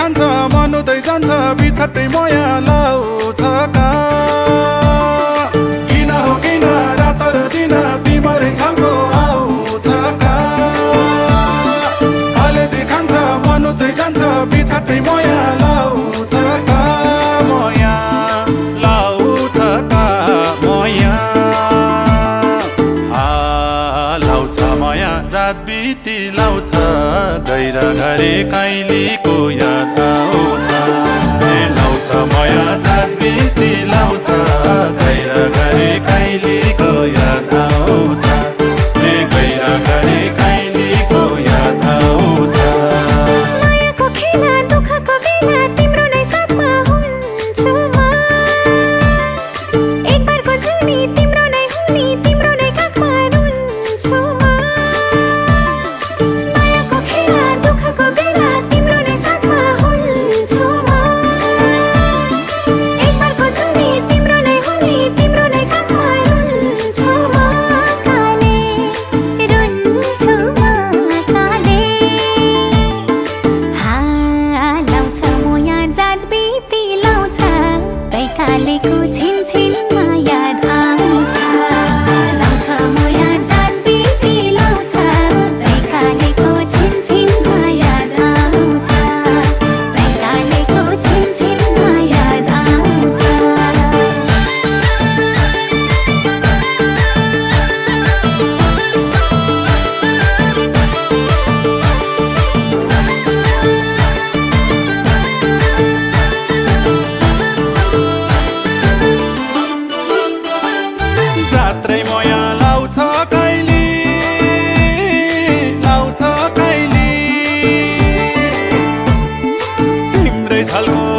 खान्छ मन उतै जान्छ बिछट्टै माया लाउँछ का किन हो किन रात र दिन तिमरै छलको आउँछ का कलेजी खान्छ मन उतै जान्छ बिछट्टै माया लाउँछ का माया लाउँछ का माया लाउँछ माया जात बिती लाउँछ गैर घरे काइलीको याद आउँछ लाउँछ माया जात बिती लाउँछ गैर घरे काइलीको याद आउँछ गैर घरे काइलीको याद आउँछ मायाको खेला दुःखको बेला तिम्रो नै साथमा हुन्छु म एक बारको जुनी तिम्रो नै हुनी तिम्रो नै काखमा रुन्छु म मायाको खेला दुःखको बेला तिम्रो नै साथमा हुन्छु म एक बारको जुनी तिम्रो नै हुनी तिम्रो नै काखमा रुन्छु म काले रुन्छु म काले लाउँछ मोया जात बिती लाउँछ कैकालेको छिनछिनमा याद आउँछ लाउँछ मोया जात बिती लाउँछ कैकालेको छिनछिनमा याद आउँछ कैकालेको छिनछिनमा याद आउँछ जात्रै माया लाउँछ कहिले लाउँछ कहिले तिम्रै छलको